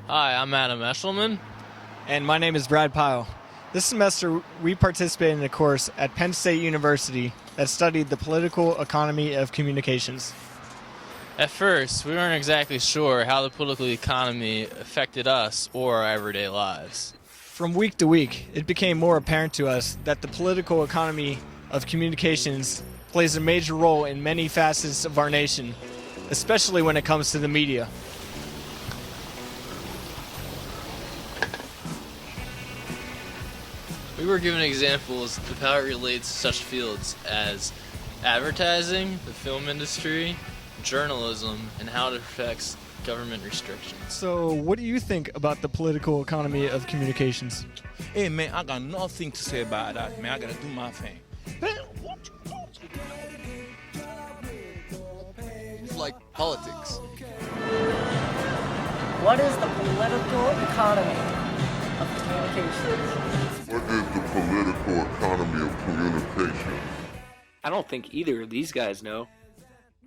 Hi, I'm Adam Eshelman. And my name is Brad Pyle. This semester, we participated in a course at Penn State University that studied the political economy of communications. At first, we weren't exactly sure how the political economy affected us or our everyday lives. From week to week, it became more apparent to us that the political economy of communications plays a major role in many facets of our nation, especially when it comes to the media. We were given examples of how it relates to such fields as advertising, the film industry, journalism, and how it affects government restrictions. So, what do you think about the political economy of communications? Hey man, I got nothing to say about that, man. I gotta do my thing. It's like politics. What is the political economy of communications? What is the political economy of communication? I don't think either of these guys know.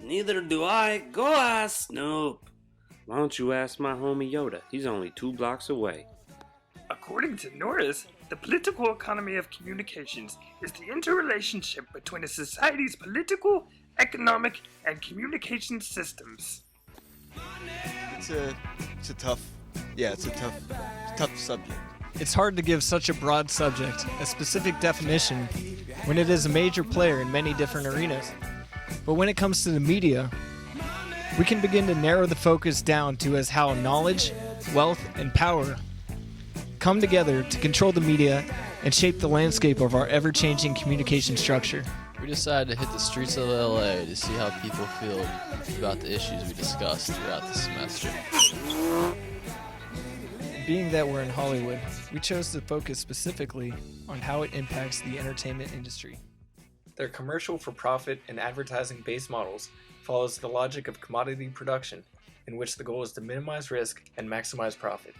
Neither do I. Go ask Snoop. Why don't you ask my homie Yoda? He's only 2 blocks away. According to Norris, the political economy of communications is the interrelationship between a society's political, economic, and communication systems. It's a tough subject. It's hard to give such a broad subject a specific definition when it is a major player in many different arenas. But when it comes to the media, we can begin to narrow the focus down to as how knowledge, wealth, and power come together to control the media and shape the landscape of our ever-changing communication structure. We decided to hit the streets of LA to see how people feel about the issues we discussed throughout the semester. Being that we're in Hollywood, we chose to focus specifically on how it impacts the entertainment industry. Their commercial for profit and advertising-based models follows the logic of commodity production, in which the goal is to minimize risk and maximize profit.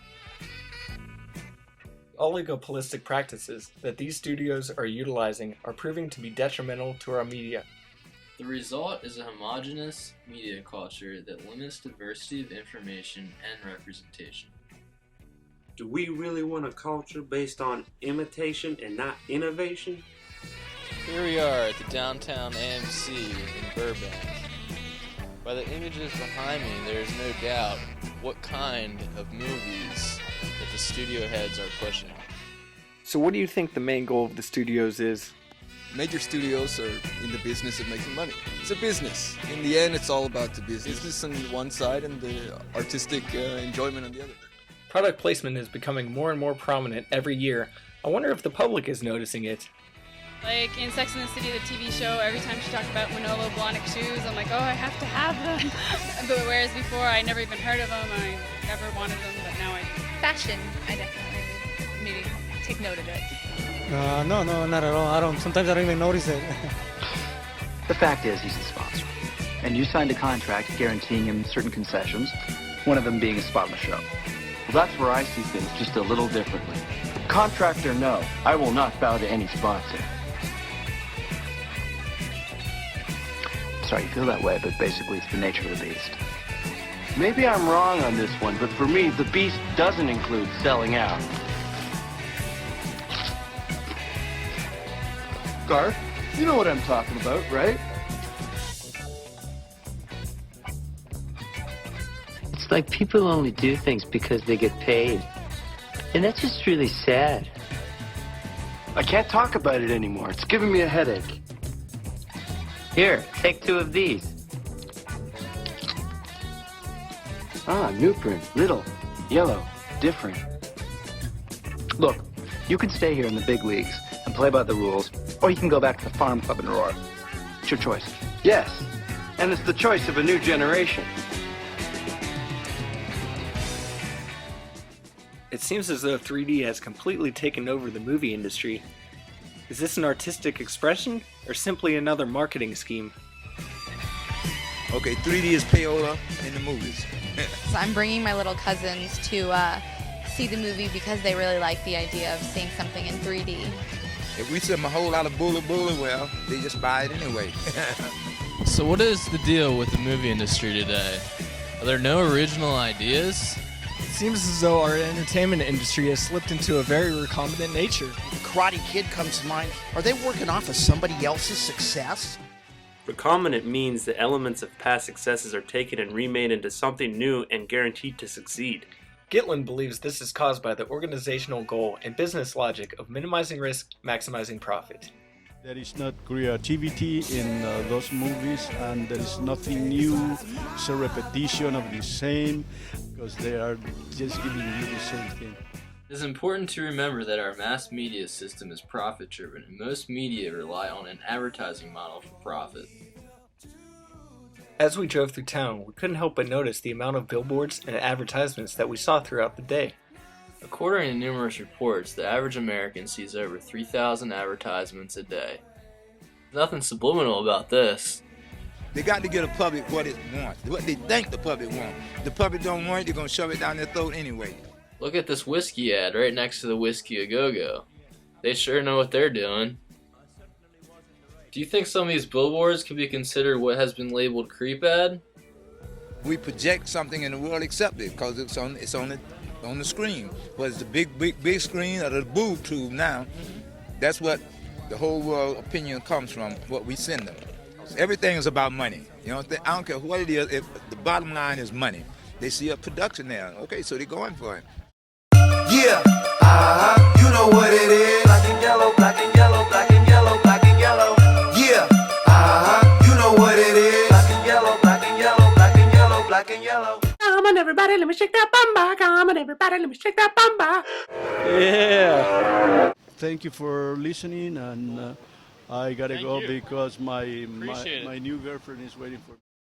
Oligopolistic practices that these studios are utilizing are proving to be detrimental to our media. The result is a homogeneous media culture that limits diversity of information and representation. Do we really want a culture based on imitation and not innovation? Here we are at the downtown AMC in Burbank. By the images behind me, there is no doubt what kind of movies that the studio heads are pushing. So what do you think the main goal of the studios is? Major studios are in the business of making money. It's a business. In the end, it's all about the business on one side and the artistic enjoyment on the other. Product placement is becoming more and more prominent every year. I wonder if the public is noticing it. Like in Sex and the City, the TV show, every time she talked about Manolo Blahnik shoes, I'm like, oh, I have to have them. But whereas before, I never even heard of them, I never wanted them, but now I do. Fashion, I definitely maybe take note of it. No, not at all. Sometimes I don't even notice it. The fact is, he's the sponsor. And you signed a contract guaranteeing him certain concessions, one of them being a spot on the show. Well, that's where I see things just a little differently. Contract or no, I will not bow to any sponsor. Sorry you feel that way, but basically it's the nature of the beast. Maybe I'm wrong on this one, but for me, the beast doesn't include selling out. Garth, you know what I'm talking about, right? It's like people only do things because they get paid. And that's just really sad. I can't talk about it anymore. It's giving me a headache. Here, take 2 of these. Ah, new print. Little, yellow, different. Look, you can stay here in the big leagues and play by the rules, or you can go back to the farm club in Aurora. It's your choice. Yes, and it's the choice of a new generation. It seems as though 3D has completely taken over the movie industry. Is this an artistic expression, or simply another marketing scheme? Okay, 3D is payola in the movies. So I'm bringing my little cousins to see the movie because they really like the idea of seeing something in 3D. If we sell them a whole lot of bullet, well, they just buy it anyway. So what is the deal with the movie industry today? Are there no original ideas? It seems as though our entertainment industry has slipped into a very recombinant nature. The Karate Kid comes to mind. Are they working off of somebody else's success? Recombinant means the elements of past successes are taken and remade into something new and guaranteed to succeed. Gitlin believes this is caused by the organizational goal and business logic of minimizing risk, maximizing profit. There is not creativity in those movies, and there is nothing new. It's a repetition of the same, because they are just giving you the same thing. It is important to remember that our mass media system is profit-driven, and most media rely on an advertising model for profit. As we drove through town, we couldn't help but notice the amount of billboards and advertisements that we saw throughout the day. According to numerous reports, the average American sees over 3,000 advertisements a day. There's nothing subliminal about this. They got to get the public what it wants, what they think the public wants. If the public don't want it, they're going to shove it down their throat anyway. Look at this whiskey ad right next to the Whiskey A Go-Go. They sure know what they're doing. Do you think some of these billboards could be considered what has been labeled creep ad? We project something in the world, accept it, because it's on the screen. Whether it's the big screen or the boob tube now, that's what the whole world opinion comes from, what we send them. Everything is about money. You know, I don't care what it is, if the bottom line is money. They see a production there, okay, so they're going for it. Yeah, you know what it is. Black and yellow, black and yellow, black and yellow, black and yellow. Yeah, you know what it is. Black and yellow, black and yellow, black and yellow, black and yellow. Come on, everybody, let me shake that bamba. Come on, everybody, let me shake that bamba. Yeah. Thank you for listening, and I gotta go because my new girlfriend is waiting for me.